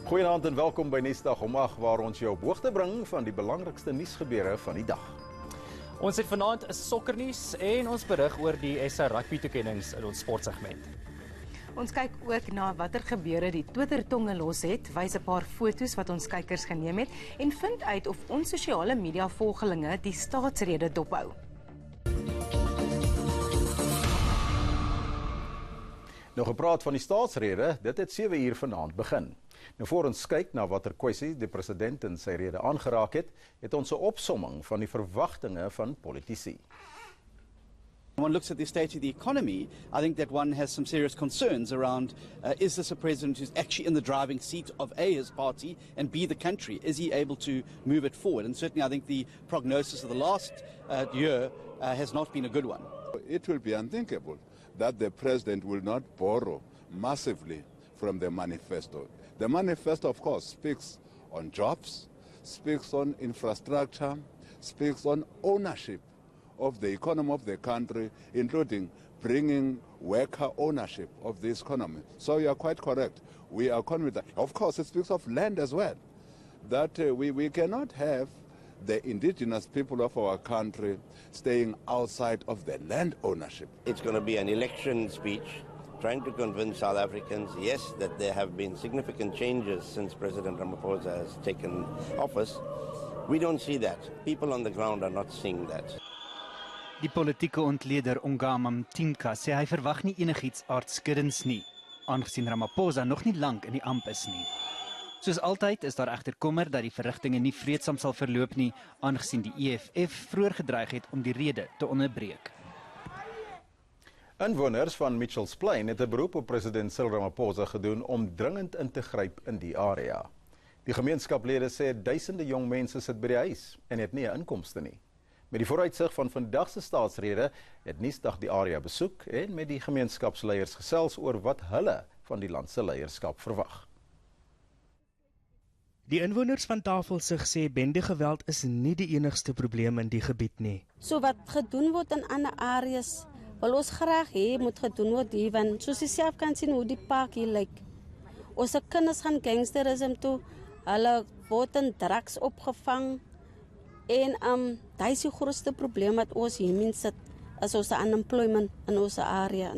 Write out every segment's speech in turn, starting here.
Goeienaand en welkom by Nuusdag Om, waar ons jou op hoogte bring van die belangrikste nuusgebeure van die dag. Ons het vanaand 'n sokkernuus en ons berig oor die SA rugby toekennings in ons sportsegment. Ons kyk ook na watter gebeure die Twitter-tonge los het, wys 'n paar foto's wat ons kykers geneem het en vind uit of ons sosiale media volgelinge die staatsrede dophou. Nou gepraat van die staatsrede, dit het 7 uur vanaand begin. Nou voor ons kyk na watter kwessie die president in sy rede aangeraak het ons 'n opsomming van die verwagtinge van politici. When one looks at the state of the economy, I think that one has some serious concerns around, is this a president who's actually in the driving seat of A, his party, and B, the country? Is he able to move it forward? And certainly I think the prognosis of the last year has not been a good one. It will be unthinkable that the president will not borrow massively from the manifesto. The manifesto, of course, speaks on jobs, speaks on infrastructure, speaks on ownership of the economy of the country, including bringing worker ownership of the economy. So you are quite correct. We are confident. Of course, it speaks of land as well, that we cannot have the indigenous people of our country staying outside of the land ownership. It's going to be an election speech trying to convince South Africans, yes, that there have been significant changes since President Ramaphosa has taken office. We don't see that. People on the ground are not seeing that. Die politieke ontleder Ongamam Timka sê hy verwag nie enigiets aardskuddends nie, aangesien Ramaphosa nog nie lank in die amp is nie. Soos altyd is daar egter kommer dat die verrigtinge nie vreedsaam sal verloop nie, aangesien die EFF vroeër gedreig het om die rede te onderbreek. Inwoners van Mitchells Plain het 'n beroep op president Cyril Ramaphosa gedoen om dringend in te gryp in die area. Die gemeenskaplede sê duisende jong mense sit by die huis en het nie 'n inkomste nie. Met die vooruitsig van vandag se staatsrede het Nuusdag die area besoek en met die gemeenskapsleiers gesels oor wat hulle van die land se leierskap verwag. Die inwoners van Tafelsig sê bendegeweld is nie die enigste probleem in die gebied nie. So wat gedoen word in ander areas, wil ons graag hê moet gedoen word hier, want soos jy self kan sien hoe die park hier lyk. Ons kinders gaan gangsterisme toe, hulle word in drugs opgevang en daai is die grootste probleem wat ons hiermee sit, is ons unemployment in ons area.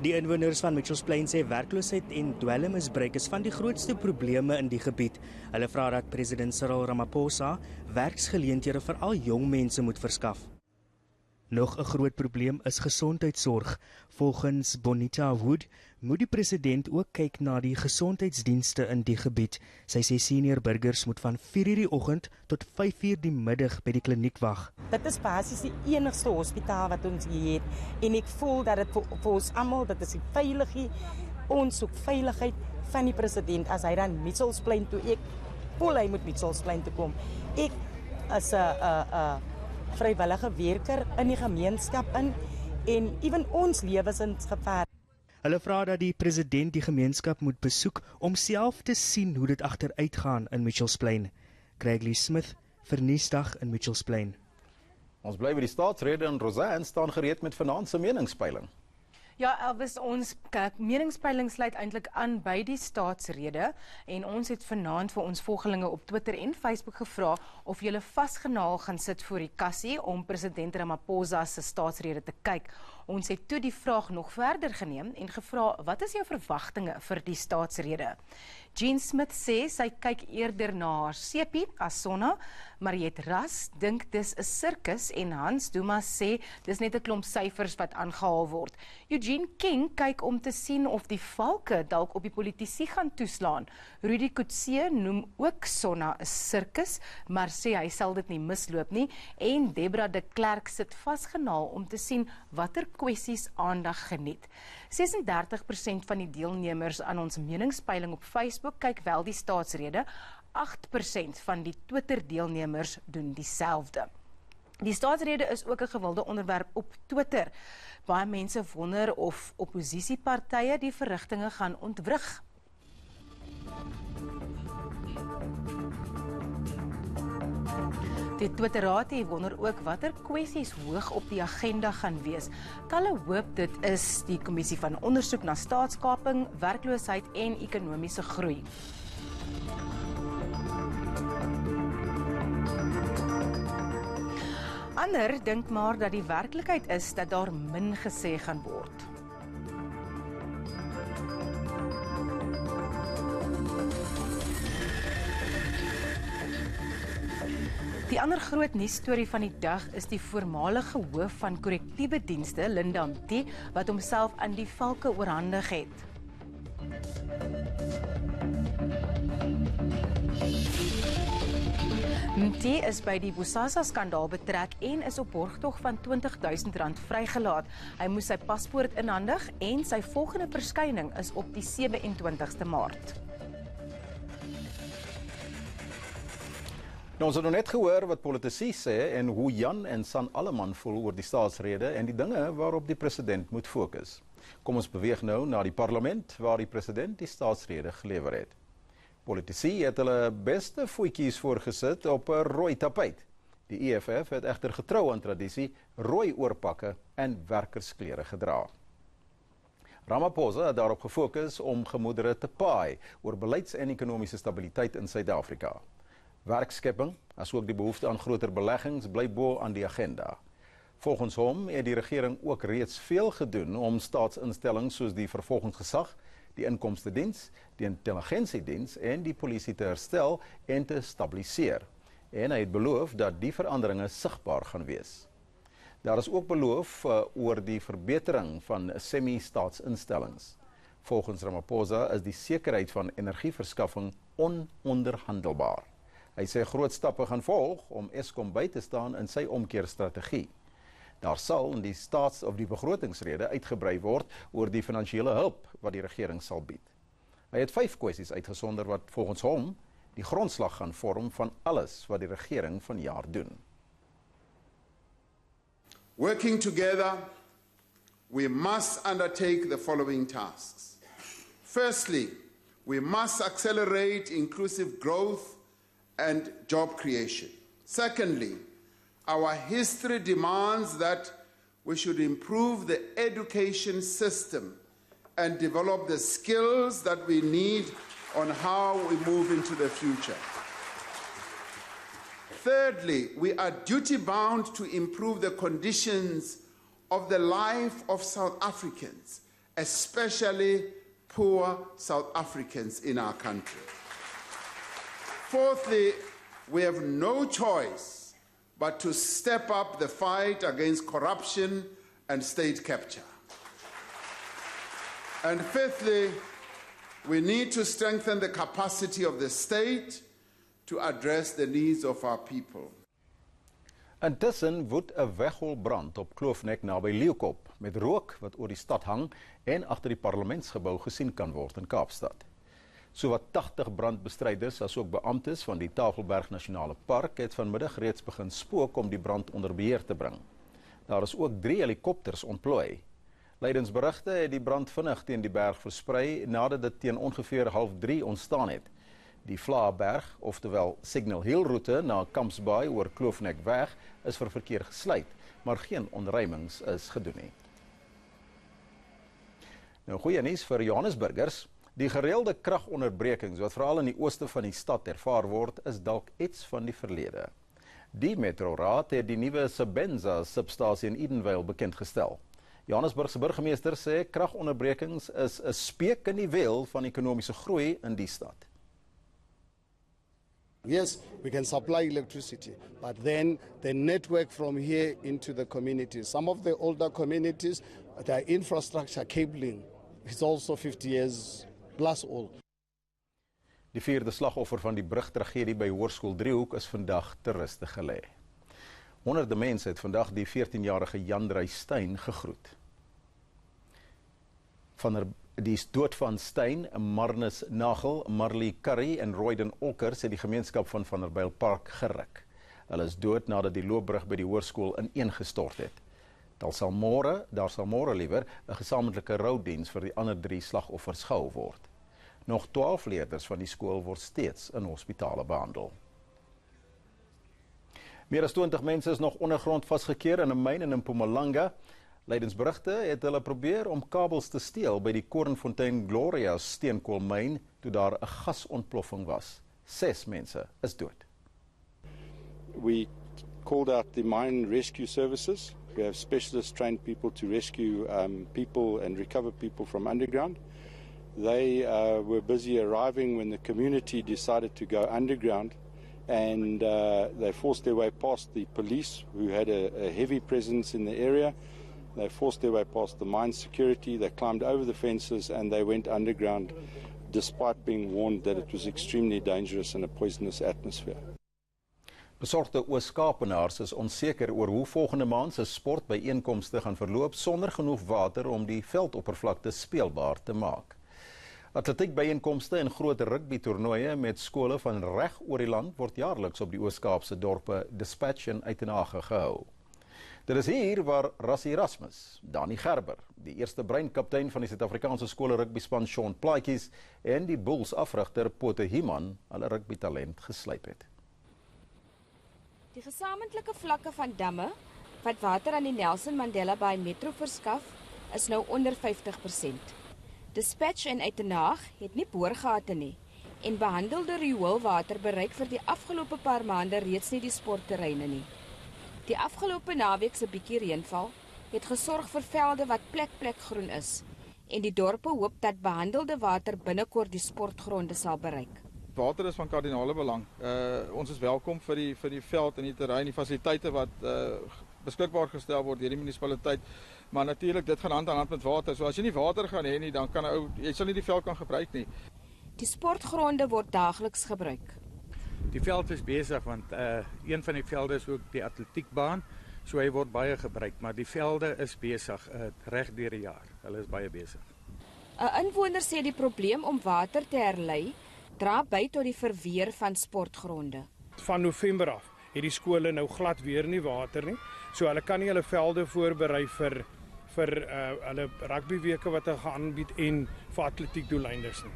Die inwoners van Mitchells Plain sê werkloosheid en dwelmmisbruik is van die grootste probleme in die gebied. Hulle vra dat president Cyril Ramaphosa werksgeleenthede vir al jong mense moet verskaf. Nog 'n groot probleem is gesondheidsorg. Volgens Bonita Woed moet die president ook kyk na die gesondheidsdienste in die gebied. Sy sê senior burgers moet van 4:00 die oggend tot 5:00 die middag by die kliniek wag. Dit is basies die enigste hospitaal wat ons hier het en ek voel dat dit vir ons almal, dit is die veiligheid, ons soek veiligheid van die president as hy dan Mitchells Plain toe, ek voel hy moet Mitchells Plain toe kom. Ek is 'n vrywillige werker in die gemeenskap en ewen ons lewens in gevaar. Hulle vra dat die president die gemeenskap moet besoek om self te sien hoe dit agteruit gaan in Mitchells Plain. Craig Smith vir Nuusdag in Mitchells Plain. Ons bly by die staatsrede en Rosanne staan gereed met vanaand se meningspeiling. Ja, Elvis, ons meningspeiling sluit eintlik aan by die staatsrede en ons het vanaand vir ons volgelinge op Twitter en Facebook gevra of julle vasgenaal gaan sit voor die kassie om president Ramaphosa se staatsrede te kyk. Ons het toe die vraag nog verder geneem en gevra, wat is jou verwagtinge vir die staatsrede? Jean Smith sê sy kyk eerder na haar sepie as sonna, Mariet Ras dink dis 'n sirkus en Hans Dumas sê dis net 'n klomp syfers wat aangehaal word. Eugene King kyk om te sien of die valke dalk op die politici gaan toeslaan. Rudy Kutse noem ook sonna 'n sirkus, maar sê hy sal dit nie misloop nie. En Debra de Klerk sit vasgenaal om te sien watter kwessies aandag geniet. 36% van die deelnemers aan ons meningspeiling op Facebook kyk wel die staatsrede, 8% van die Twitter-deelnemers doen dieselfde. Die staatsrede is ook 'n gewilde onderwerp op Twitter. Baie mense wonder of opposisiepartye die verrigtinge gaan ontwrig. Die Twitteraad wonder ook watter kwessies hoog op die agenda gaan wees. Talle hoop dit is die kommissie van ondersoek na staatskaping, werkloosheid en ekonomiese groei. Ander dink maar dat die werklikheid is dat daar min gesê gaan word. Die ander groot nuusstorie van die dag is die voormalige hoof van korrektiewe dienste, Linda Mti, wat homself aan die valke oorhandig het. Mti is by die Bosasa-skandaal betrek en is op borgtog van R20.000 vrygelaat. Hy moes sy paspoort inhandig en sy volgende verskyning is op die 27ste Maart. Nou, ons het nou net gehoor wat politici sê en hoe Jan en San Alleman voel oor die staatsrede en die dinge waarop die president moet fokus. Kom ons beweeg nou na die parlement waar die president die staatsrede gelewer het. Politici het hulle beste voetjies voorgesit op 'n rooi tapuit. Die EFF het egter getrou aan tradisie rooi oorpakke en werkersklere gedra. Ramaphosa het daarop gefokus om gemoedere te paai oor beleids- en ekonomiese stabiliteit in Suid-Afrika. Werkskepping, asook die behoefte aan groter beleggings, bly bo aan die agenda. Volgens hom het die regering ook reeds veel gedoen om staatsinstellings soos die vervolgingsgesag, die inkomstediens, die intelligensiediens en die polisie te herstel en te stabiliseer. En hy het beloof dat die veranderinge sigbaar gaan wees. Daar is ook beloof oor die verbetering van semi-staatsinstellings. Volgens Ramaphosa is die sekerheid van energieverskaffing ononderhandelbaar. Hy sê groot stappe gaan volg om Eskom by te staan in sy omkeerstrategie. Daar sal in die of die begrotingsrede uitgebrei word oor die finansiële hulp wat die regering sal bied. Hy het 5 kwessies uitgesonder wat volgens hom die grondslag gaan vorm van alles wat die regering vanjaar doen. Working together, we must undertake the following tasks. Firstly, we must accelerate inclusive growth and job creation. Secondly, our history demands that we should improve the education system and develop the skills that we need on how we move into the future. Thirdly, we are duty-bound to improve the conditions of the life of South Africans, especially poor South Africans in our country. Fourthly, we have no choice but to step up the fight against corruption and state capture. And fifthly, we need to strengthen the capacity of the state to address the needs of our people. Intussen woed 'n wegholbrand op Kloofnek naby Leeukop met rook wat oor die stad hang en agter die Parlements-gebou gesien kan word in Kaapstad. Sowat 80 brandbestryders asook beamptes van die Tafelberg Nasionale Park het vanmiddag reeds begin spook om die brand onder beheer te bring. Daar is ook 3 helikopters ontplooi. Leidens berigte het die brand vinnig teen die berg versprei nadat dit teen ongeveer 2:30 ontstaan het. Die Vlaaberg, oftewel Signal Hill roete na Kampsbaai oor Kloofnek weg, is vir verkeer gesluit, maar geen ontruimings is gedoen nie. Nou goeie nuus vir Johannesburgers. Die gereelde kragonderbrekings wat veral in die ooste van die stad ervaar word, is dalk iets van die verlede. Die Metroraad het die nuwe Sebenza substasie in Edenvale bekendgestel. Johannesburg se burgemeester sê kragonderbrekings is 'n speek in die wiel van ekonomiese groei in die stad. Yes, we can supply electricity, but then the network from here into the communities. Some of the older communities, their infrastructure cabling is also 50 years plus old. Die 4de slagoffer van die brugtragedie by Hoërskool Driehoek is vandag ter ruste gelê. Honderde mense het vandag die 14-jarige Jan Steyn gegroet. Van die dood van Steyn, Marnus Nagel, Marley Curry en Royden Olkers het die gemeenskap van Vanderbijl Park geruk. Hulle is dood nadat die loopbrug by die hoërskool ineengestort het. Daar sal môre liewer 'n gesamentlike roudiens vir die ander 3 slagoffers gehou word. Nog 12 leerders van die skool word steeds in hospitale behandel. Meer as 20 mense is nog ondergrond vasgekeer in 'n myn in Mpumalanga. Leidensberigte het hulle probeer om kabels te steel by die Korenfontein Gloria steenkoolmyn toe daar 'n gasontploffing was. 6 mense is dood. We called out the mine rescue services. We have specialist trained people to rescue people and recover people from underground. They were busy arriving when the community decided to go underground, and they forced their way past the police, who had a heavy presence in the area. They forced their way past the mine security, they climbed over the fences, and they went underground, despite being warned that it was extremely dangerous and a poisonous atmosphere. Besorgde Oos-Kaapenaars is onseker oor hoe volgende maand se sportbyeenkomste gaan verloop sonder genoeg water om die veldoppervlakte speelbaar te maak. Atletiekbyeenkomste en groot rugbytoernooie met skole van reg oor die land word jaarliks op die Oos-Kaapse dorpe Dispatch en Uitenhage gehou. Dit is hier waar Rassie Erasmus, Dani Gerber, die eerste breinkaptein van die Suid-Afrikaanse skole rugbyspan Sean Plaatjies en die Bulls afrigter Pote Himan hulle rugbytalent geslyp het. Die gesamentlike vlakke van damme wat water aan die Nelson Mandela Bay Metro verskaf, is nou onder 50%. Dispatch en Uitenhage het nie boorgate nie en behandelde rioolwater bereik vir die afgelope paar maande reeds nie die sportterreine nie. Die afgelope naweek se bietjie reënval het gesorg vir velde wat plek groen is en die dorpe hoop dat behandelde water binnekort die sportgronde sal bereik. Water is van kardinale belang. Ons is welkom vir die veld en die terrein, die fasiliteite wat beskikbaar gestel word deur die munisipaliteit. Maar natuurlik, dit gaan hand aan hand met water. So as jy nie water gaan hê nie, dan kan jy sal nie die veld kan gebruik nie. Die sportgronde word daagliks gebruik. Die veld is besig want een van die velde is ook die atletiekbaan, so hy word baie gebruik, maar die velde is besig reg deur die jaar. Hulle is baie besig. 'n Inwoner sê die probleem om water te herlei dra by tot die verweer van sportgronde. Van November af het die skole nou glad weer nie water nie, so hulle kan nie hulle velde voorberei vir hulle rugbyweke wat hulle gaan aanbied en vir atletiekdoeleindes nie.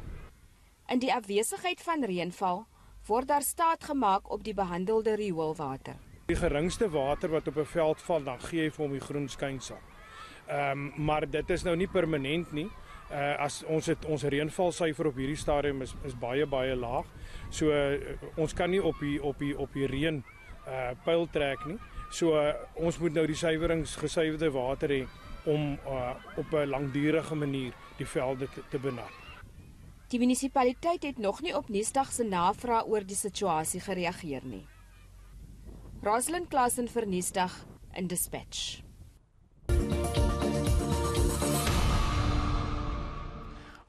In die afwesigheid van reënval word daar staat gemaak op die behandelde rioolwater. Die geringste water wat op 'n veld val, dan gee jy vir hom die groen skynsel. Maar dit is nou nie permanent nie. As ons reënvalsyfer op hierdie stadium is baie laag. So ons kan nie op die reën pyl trek nie. So ons moet nou die gesuiwerde water hê om op 'n langdurige manier die velde te benut. Die munisipaliteit het nog nie op Nuusdag se navraag oor die situasie gereageer nie. Rosalind Klassen vir Nuusdag in Dispatch.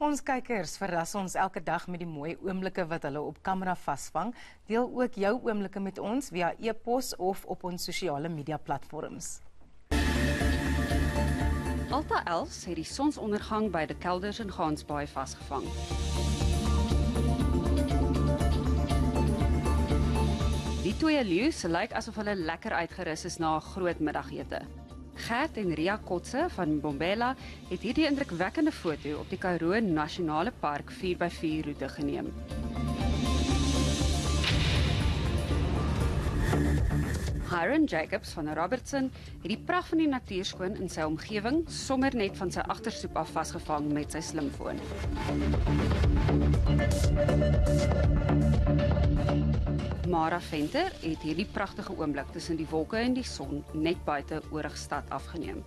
Ons kykers verras ons elke dag met die mooi oomblikke wat hulle op kamera vasvang. Deel ook jou oomblikke met ons via e-pos of op ons sosiale media platforms. Alta Els het die sonsondergang by die kelders in Gansbaai vasgevang. Die twee leeu's lyk asof hulle lekker uitgerus is na 'n groot middagete. Gered en Ria Kotse van Bombela het hierdie indrukwekkende foto op die Karoo Nasionale Park 4x4 roete geneem. Hiram Jacobs van Robertson het die pragt van die natuur skoon in sy omgewing sommer net van sy agterstoep af vasgevang met sy slimfoon. Mara Venter het hierdie pragtige oomblik tussen die wolke en die son net buite Oorigstad afgeneem.